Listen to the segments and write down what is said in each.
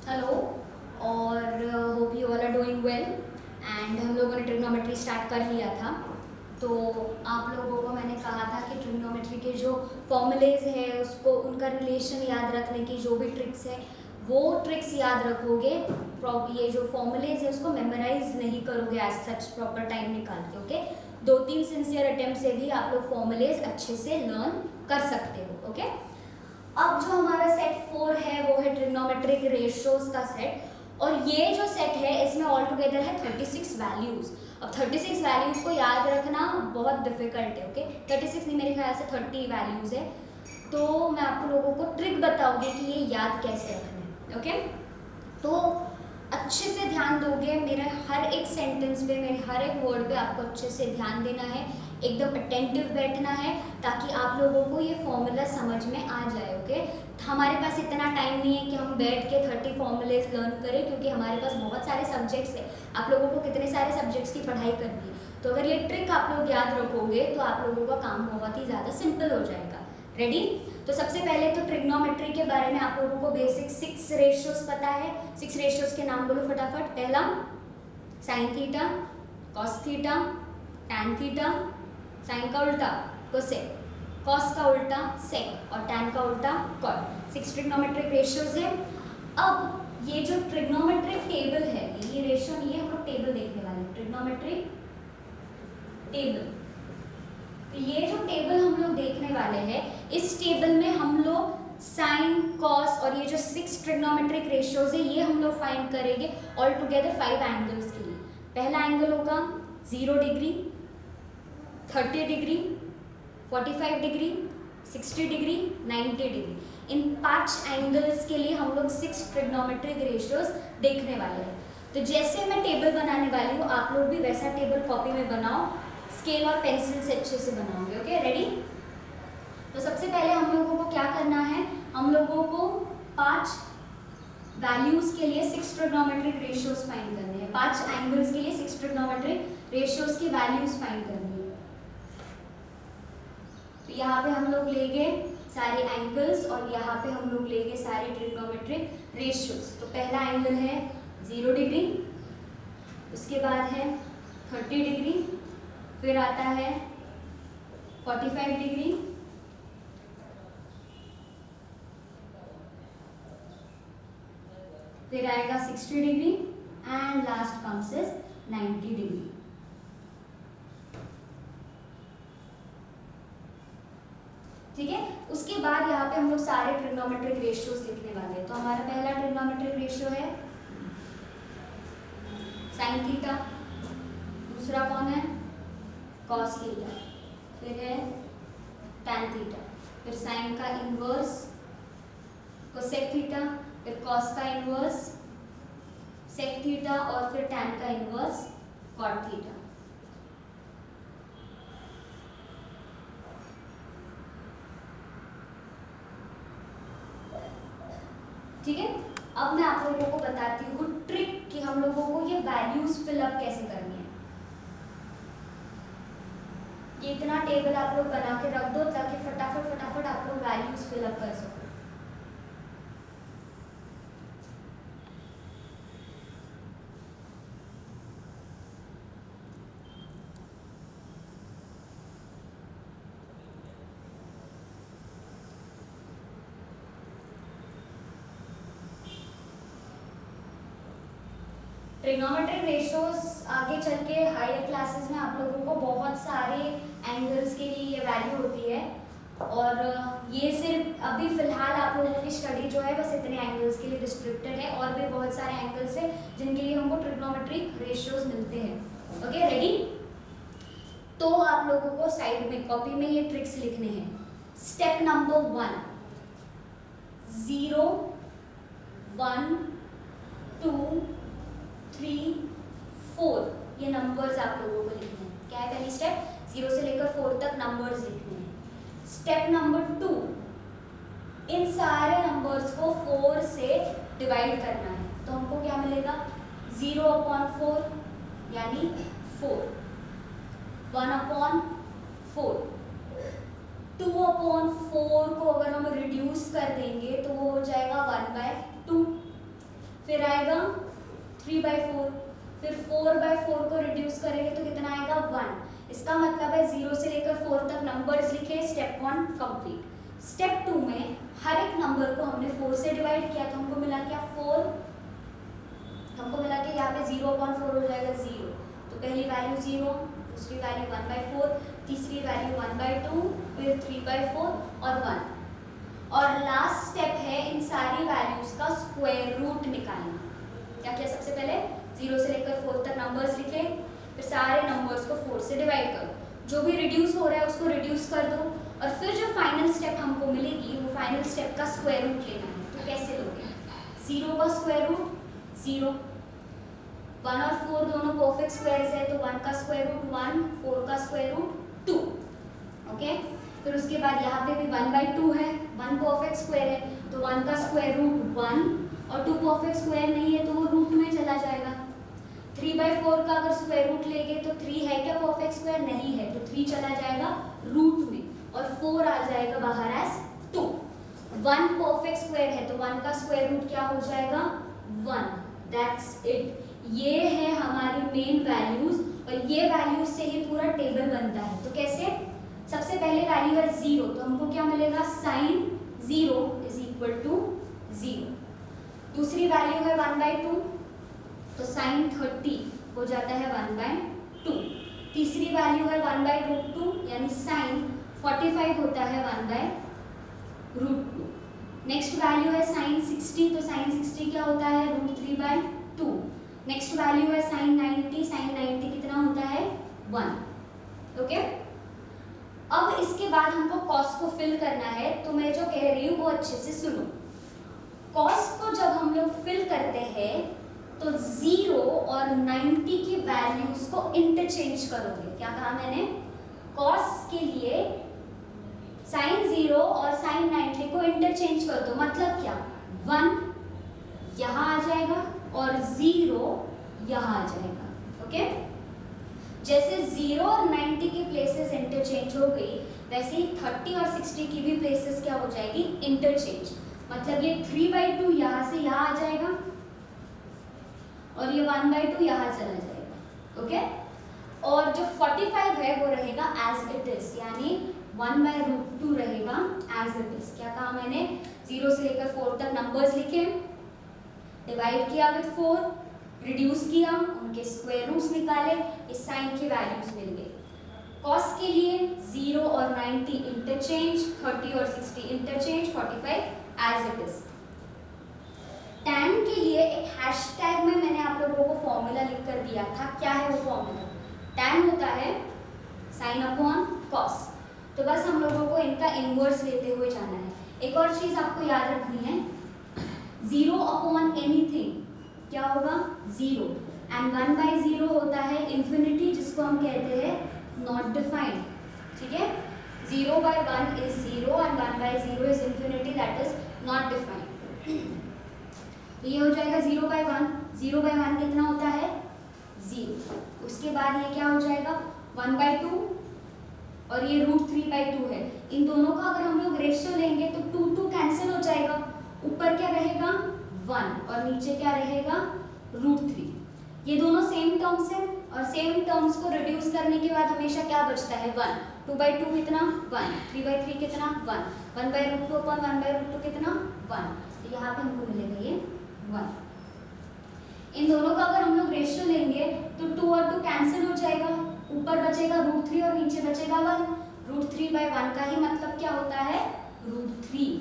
Hello और hope you all are doing well and हम लोगों ने ट्रिग्नोमेट्री स्टार्ट कर लिया था। तो आप लोगों को मैंने कहा था कि ट्रिग्नोमेट्री के जो फॉर्मूलेज है उसको उनका रिलेशन याद रखने की जो भी ट्रिक्स है वो ट्रिक्स याद रखोगे। ये जो फॉर्मूलेज है उसको मेमोराइज नहीं करोगे एज सच प्रॉपर टाइम निकाल के। ओके, 2-3 सिंसियर अटेम्प्ट से भी आप लोग फॉर्मूलेज अच्छे से लर्न कर सकते हो। ओके, अब जो हमारा सेट 4 है वो है ट्रिग्नोमेट्रिक रेशियोज का सेट और ये जो सेट है इसमें ऑल टुगेदर है 36 वैल्यूज। अब 36 वैल्यूज को याद रखना बहुत डिफिकल्ट है। ओके, 36 नहीं, मेरे ख्याल से 30 वैल्यूज है। तो मैं आप लोगों को ट्रिक बताऊंगी कि ये याद कैसे रखना है। ओके, तो अच्छे से ध्यान दोगे मेरे हर एक सेंटेंस पे, मेरे हर एक वर्ड पे आपको अच्छे से ध्यान देना है, एकदम अटेंटिव बैठना है ताकि आप लोगों को ये फॉर्मूला समझ में आ जाए। ओके, हमारे पास इतना टाइम नहीं है कि हम बैठ के 30 फॉर्मूलेज लर्न करें क्योंकि हमारे पास बहुत सारे सब्जेक्ट्स हैं। आप लोगों को कितने सारे सब्जेक्ट्स की पढ़ाई करनी है, तो अगर ये ट्रिक आप लोग याद रखोगे तो आप लोगों का काम बहुत ही ज़्यादा सिंपल हो जाएगा। रेडी? तो सबसे पहले तो ट्रिग्नोमेट्री के बारे में आप लोगों को बेसिक 6 रेशियोज पता है। 6 रेशियोज के नाम बोलो फटाफट। पहला sine theta, cos theta, tan theta, sine का उल्टा कोसेक, कॉस का उल्टा सेक और टैन का उल्टा कॉट। 6 ट्रिग्नोमेट्रिक रेशियोज है। अब ये जो ट्रिग्नोमेट्रिक टेबल है, ये रेशियो नहीं है, हम लोग टेबल देखने वाले हैं, ट्रिग्नोमेट्रिक टेबल। तो ये जो टेबल हम लोग देखने वाले हैं, इस टेबल में हम लोग साइन, कॉस और ये जो 6 ट्रिग्नोमेट्रिक रेशियोज है ये हम लोग फाइंड करेंगे ऑल टुगेदर 5 एंगल्स के लिए। पहला एंगल होगा 0 degree, 30 degree, 45 degree, 60 degree, 90 degree. इन 5 एंगल्स के लिए हम लोग 6 ट्रिग्नोमेट्रिक रेशियोज देखने वाले हैं। तो जैसे मैं टेबल बनाने वाली हूँ आप लोग भी वैसा टेबल कॉपी में बनाओ, स्केल और पेंसिल से अच्छे से बनाओगे। Okay, ready? तो सबसे पहले हम लोगों को क्या करना है, हम लोगों को 5 वैल्यूज के लिए 6 ट्रिग्नोमेट्रिक रेशियोज फाइंड करने हैं। 5 एंगल्स के लिए 6 ट्रिग्नोमेट्रिक रेशियोज की वैल्यूज फाइंड करनी है। तो यहाँ पे हम लोग लेंगे सारे एंगल्स और यहाँ पे हम लोग लेंगे सारे ट्रिग्नोमेट्रिक रेशियोज। तो पहला एंगल है 0 डिग्री, उसके बाद है 30 डिग्री, फिर आता है 45 डिग्री, फिर आएगा 60 degree and last comes is 90 degree. ठीक है, उसके बाद यहाँ पे हम लोग सारे ट्रिग्नोमेट्रिक रेशियोज लिखने वाले हैं। तो हमारा पहला ट्रिग्नोमेट्रिक रेशियो है साइन थीटा, दूसरा कौन है कॉस थीटा, फिर है टैन थीटा, फिर साइन का इनवर्स कोसेक थीटा, फिर कॉस का इनवर्स सेक थीटा और फिर टैन का इनवर्स कॉट थीटा। ठीक है, अब मैं आप लोगों को बताती हूँ ट्रिक कि हम लोगों को ये वैल्यूज फिलअप कैसे करनी है। ये इतना टेबल आप लोग बना के रख दो ताकि फटाफट फटाफट आप लोग वैल्यूज फिलअप कर सको। ट्रिग्नोमेट्रिक रेशियोज आगे चल के हायर क्लासेस में आप लोगों को बहुत सारे एंगल्स के लिए ये वैल्यू होती है और ये सिर्फ अभी फिलहाल आप लोगों की स्टडी जो है बस इतने एंगल्स के लिए रिस्ट्रिक्टेड है। और भी बहुत सारे एंगल्स है जिनके लिए हमको ट्रिग्नोमेट्रिक रेशियोज मिलते हैं। Okay, ready? तो आप लोगों को साइड में कॉपी में ये ट्रिक्स लिखने हैं। स्टेप नंबर 1, 0, 1, 2, 3, 4 ये नंबर्स आप लोगों को लिखने हैं। क्या है पहली स्टेप? 0 से लेकर 4 तक नंबर्स लिखने हैं। स्टेप नंबर 2, इन सारे नंबर्स को 4 से डिवाइड करना है। तो हमको क्या मिलेगा? 0/4 यानी 4, 1/4, 2/4 को अगर हम रिड्यूस कर देंगे तो वो हो जाएगा 1/2, करेंगे तो कितना आएगा 1। इसका मतलब है 0 से लेकर 4 तक नंबर्स लिखे, स्टेप 1 कंप्लीट। स्टेप 2 में हर एक नंबर को हमने 4 से डिवाइड किया तो हमको मिला क्या 4, हमको मिला कि यहाँ पे 0/4 हो जाएगा 0, तो पहली वैल्यू 0, दूसरी वैल्यू 1/4, तीसरी वैल्यू 1/2, फिर 3/4 और 1। और लास्ट स्टेप है इन सारी वैल्यूज का स्क्वायर रूट निकालना। क्या किया सबसे पहले 0 से लेकर 4 तक नंबर्स लिखे, फिर सारे नंबर्स को 4 से डिवाइड करो, जो भी रिड्यूस हो रहा है उसको रिड्यूस कर दो, और फिर जो फाइनल स्टेप हमको मिलेगी वो फाइनल स्टेप का स्क्वायर रूट लेना है। तो कैसे लोगे, 0 का स्क्वायर रूट 0, 1 और 4 दोनों परफेक्ट स्क्वायर्स है तो 1 का स्क्वायर रूट 1, 4 का स्क्वायर रूट 2। ओके, फिर उसके बाद यहाँ पे भी 1/2 है, 1 परफेक्ट स्क्वायर है तो 1 का स्क्वायर रूट 1, और 2 परफेक्ट स्क्वायर नहीं है तो वो रूट में चला जाएगा। 3/4 का अगर स्क्वायर रूट लेंगे तो 3 है क्या परफेक्ट स्क्वायर, नहीं है, तो 3 चला जाएगा रूट में और 4 आ जाएगा बाहर एज 2। 1 परफेक्ट स्क्वायर है तो 1 का स्क्वायर रूट क्या हो जाएगा 1। दैट्स इट, ये है हमारी मेन वैल्यूज, और ये वैल्यूज से ही पूरा टेबल बनता है। तो कैसे, सबसे पहले वैल्यू है 0 तो हमको क्या मिलेगा sin 0 इज इक्वल टू 0। दूसरी वैल्यू है 1/2 तो sin 30 हो जाता है 1/2। तीसरी वैल्यू है 1/√2 यानी sin 45 होता है 1/√2। नेक्स्ट वैल्यू है sin 60 तो sin 60 क्या होता है √3/2। नेक्स्ट वैल्यू है sin 90 कितना होता है 1। ओके, अब इसके बाद हमको कॉस को फिल करना है, तो मैं जो कह रही हूँ वो अच्छे से सुनो। कॉस को जब हम लोग फिल करते हैं तो 0 और 90 की वैल्यूज को इंटरचेंज करोगे। क्या कहा मैंने, कॉस के लिए sin 0 और sin 90 को इंटरचेंज कर दो, मतलब क्या 1 यहाँ आ जाएगा और 0 यहाँ आ जाएगा। ओके, जैसे 0 और 90 की प्लेसेस इंटरचेंज हो गई, वैसे ही 30 और 60 की भी प्लेसेस क्या हो जाएगी इंटरचेंज। मतलब ये 3/2 यहाँ से यहाँ आ जाएगा और ये 1/2 यहाँ चला जाएगा। ओके, और जो 45 है वो रहेगा एज इट इज, यानी 1/√2 रहेगा एज इट इज। क्या कहा मैंने, 0 से लेकर 4 तक नंबर्स लिखे, डिवाइड किया विद 4, रिड्यूस किया, उनके स्क्वायर रूट्स निकाले, इस साइन की वैल्यूज मिल गई। कॉस के लिए 0 और 90 इंटरचेंज, 30 और 60 interchange, 45 as it is. Tan के लिए एक हैशटैग में मैंने आप लोगों को फॉर्मूला लिख कर दिया था। क्या है वो फॉर्मूला, टैन होता है साइन अपॉन कॉस। तो बस हम लोगों को इनका इनवर्स लेते हुए जाना है। एक और चीज आपको याद रखनी है, 0 अपॉन एनीथिंग क्या होगा 0, एंड 1/0 होता है इन्फिनिटी, जिसको हम कहते हैं नॉट डिफाइंड। ठीक है, 0/1 is 0 and 1/0 is infinity, that is not defined. तो ये हो जाएगा 0/1, 0/1 कितना होता है 0। उसके बाद ये क्या हो जाएगा 1/2 और ये √3/2 है। इन दोनों का अगर हम लोग रेशियो लेंगे तो 2 कैंसिल हो जाएगा, ऊपर क्या रहेगा 1 और नीचे क्या रहेगा √3। ये दोनों सेम टर्म्स है, और सेम टर्म्स को रिड्यूस करने के बाद हमेशा क्या बचता है 1। 2/2 कितना 1, 3/3 कितना 1, 1/√2 अपॉन 1/√2 कितना 1। तो यहाँ पे हमको मिलेगा ये 1। इन दोनों का अगर हम लोग रेशियो लेंगे तो 2 और 2 कैंसिल हो जाएगा, ऊपर बचेगा √3 और नीचे बचेगा 1। √3/1 का ही मतलब क्या होता है √3।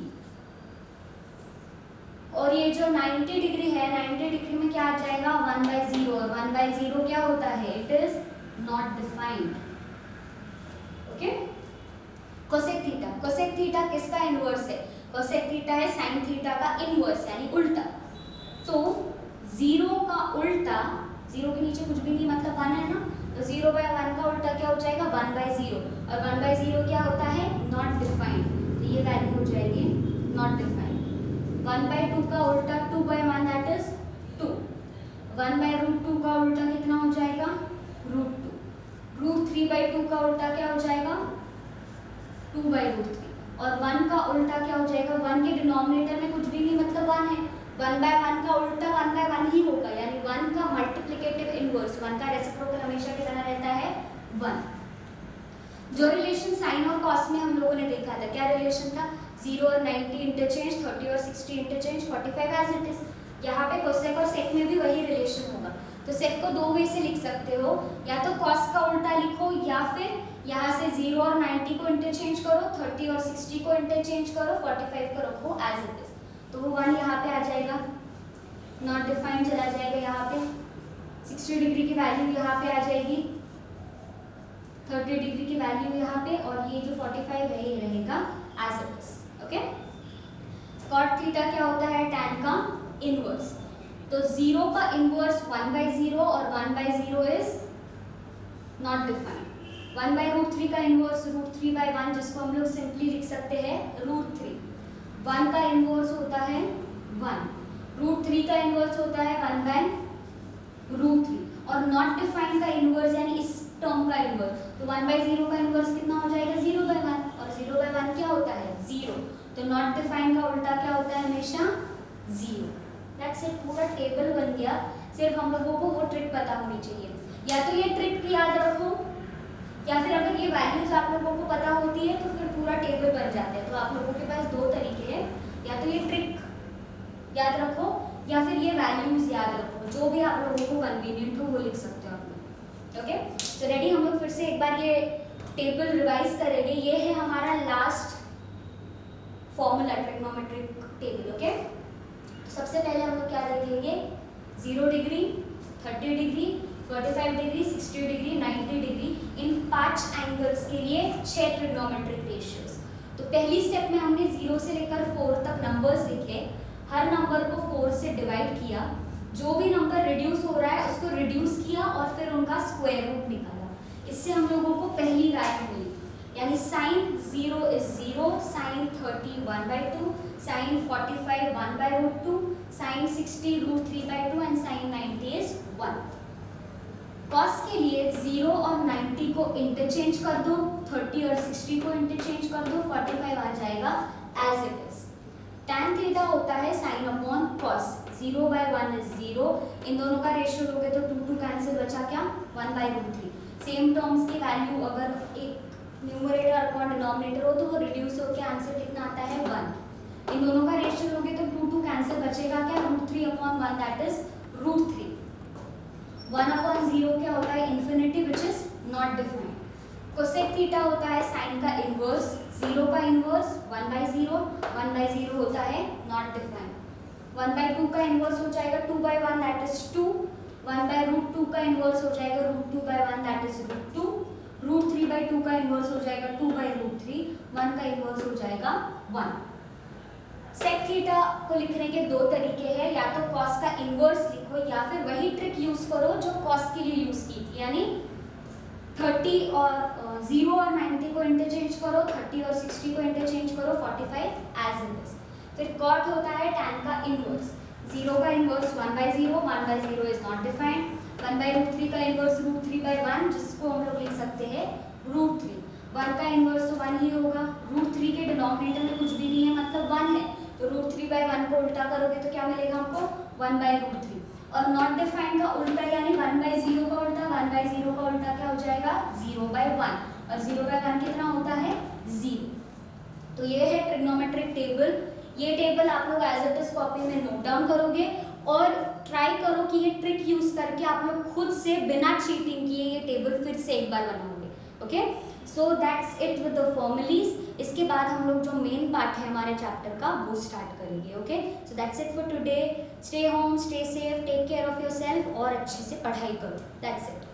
और ये जो 90 डिग्री है, 90 डिग्री में क्या आ जाएगा 1/0, और 1/0 क्या होता है it is not defined. Okay, cosec theta, cosec theta किसका इनवर्स है, कोसेक थीटा है साइन थीटा का इनवर्स यानी उल्टा। तो 0 का उल्टा, 0 के नीचे कुछ भी नहीं मतलब 1 है ना, तो 0/1 का उल्टा क्या हो जाएगा 1/0, और 1/0 क्या होता है नॉट डिफाइंड, तो ये वैल्यू हो जाएगी नॉट डिफाइंड। 1/2 का उल्टा 2/1 दैट इज 2। 1/√2 का उल्टा कितना हो जाएगा √2। √3/2 का उल्टा क्या हो जाएगा 2/√3, और 1 का उल्टा क्या हो जाएगा, 1 के डिनोमिनेटर में कुछ भी नहीं मतलब 1 है, 1/1 का उल्टा 1/1 ही होगा, यानी 1 का मल्टीप्लिकेटिव इनवर्स, 1 का रेसिप्रोकल हमेशा कितना रहता है 1। जो रिलेशन साइन और कॉस में हम लोगों ने देखा था, क्या रिलेशन था, 0 और 90 इंटरचेंज, 30 और 60 इंटरचेंज, 45 एज इट इज। यहाँ पे कोसेक और सेक में भी वही रिलेशन होगा। तो सेक को दो वे से लिख सकते हो, या तो कॉस का उल्टा लिखो, या फिर यहाँ से 0 और 90 को इंटरचेंज करो, 30 और 60 को इंटरचेंज करो, 45 को रखो एज इट इज। तो वो 1 यहाँ पे आ जाएगा, नॉट डिफाइंड चला जाएगा यहाँ पे, 60 डिग्री की वैल्यू यहाँ पे आ जाएगी, 30 डिग्री की वैल्यू यहाँ पे, और ये जो 45 है ये रहेगा as it is. Okay, cot theta क्या होता है, tan का इनवर्स। तो 0 का इनवर्स 1/0 और 1/0 इज नॉट डिफाइंड। 1/√3 का इनवर्स √3/1, जिसको हम लोग सिंपली लिख सकते हैं √3। 1 का इनवर्स होता है 1, √3 का इनवर्स होता है 1/√3, और नॉट डिफाइंड का इनवर्स यानी इस टर्म का इनवर्स, तो 1/0 का इनवर्स कितना हो जाएगा 0/1, और 0/1 क्या होता है 0। तो नॉट डिफाइंड का उल्टा क्या होता है हमेशा 0। दैट्स इट, पूरा टेबल बन गया। सिर्फ हम लोगों को वो ट्रिक पता होनी चाहिए, या तो ये ट्रिक याद रखो, या फिर अगर ये वैल्यूज आप लोगों को पता होती है तो फिर पूरा टेबल बन जाता है। तो आप लोगों के पास दो तरीके हैं, या तो ये ट्रिक याद रखो या फिर ये वैल्यूज याद रखो, जो भी आप लोगों को कन्वीनियंट हो वो लिख सकते हो आप लोग। ओके, तो रेडी, हम लोग फिर से एक बार ये टेबल रिवाइज करेंगे। ये है हमारा last formula trigonometric table. Okay, सबसे पहले हम लोग क्या देखेंगे, 0 degree, 30 degree, 45 degree, 60 degree, 90 degree, इन 5 एंगल्स के लिए 6 ट्रिग्नोमेट्रिक रेशियोज। तो पहली स्टेप में हमने 0 से लेकर 4 तक नंबर्स लिखे, हर नंबर को 4 से डिवाइड किया, जो भी नंबर रिड्यूस हो रहा है उसको रिड्यूस किया और फिर उनका स्क्वायर रूट निकाला। इससे हम लोगों को पहली वैल्यू मिली, यानी sine 0 is 0, sine 30 1/2, sine 45 1/√2, sine 60 √3/2 and sine 90 is 1। Cos के लिए 0 और 90 को इंटरचेंज कर दो, 30 और 60 को इंटरचेंज कर दो, 45 आ जाएगा as it is. tan theta होता है साइन अपॉन कॉस, 0/1 इज 0, इन दोनों का रेशियो लोगे तो 2 कैंसिल, बचा क्या 1/√3। सेम टर्म्स की वैल्यू अगर एक न्यूमरेटर अपॉन डिनोमिनेटर हो तो वो रिड्यूस होकर आंसर कितना आता है 1। इन दोनों का रेशियो लोगे तो 2 कैंसिल, बचेगा क्या √3/1, दैट इज √3। 1/0 क्या होता है infinity, which is not defined. Cosec theta होता है साइन का इनवर्स, 0 का इनवर्स 1/0, 1/0 होता है नॉट डिफाइंड। 1/2 का इनवर्स हो जाएगा 2/1, दैट इज 2। 1/√2 का इनवर्स हो जाएगा √2/1, दैट इज √2। √3/2 का इनवर्स हो जाएगा 2/√3, 1 का इनवर्स हो जाएगा 1। सेक थीटा को लिखने के दो तरीके हैं, या तो कॉस का इनवर्स लिखो या फिर वही ट्रिक यूज करो जो कॉस के लिए यूज की थी, यानी 30 और 0 और 90 को इंटरचेंज करो, 30 और 60 को इंटरचेंज करो, 45 एज इट इज। फिर कॉट होता है tan का इनवर्स, 0 का इनवर्स 1/0, 1/0 इज नॉट डिफाइंड, 1/√3 का इनवर्स √3/1, जिसको हम लोग लिख सकते हैं √3। 1 का इनवर्स तो 1 ही होगा, √3 के डिनोमिनेटर में कुछ भी नहीं है मतलब 1 है, तो √3/1 को उल्टा करोगे तो क्या मिलेगा हमको 1/√3। और नॉट डिफाइंड का उल्टा यानी 1/0 का उल्टा, 1/0 का उल्टा क्या हो जाएगा 0/1, और 0/1 कितना होता है 0। तो ये है ट्रिग्नोमेट्रिक टेबल। ये टेबल आप लोग एज इट इज कॉपी में नोट डाउन करोगे और ट्राई करो कि ये ट्रिक यूज करके आप लोग खुद से बिना चीटिंग किए ये टेबल फिर से एक बार बनाओगे। Okay, so that's it with the formulae. इसके बाद हम लोग जो मेन पार्ट है हमारे चैप्टर का वो स्टार्ट करेंगे। Okay, so that's it for today. Stay home, stay safe, take care of yourself और अच्छे से पढ़ाई करो। That's it.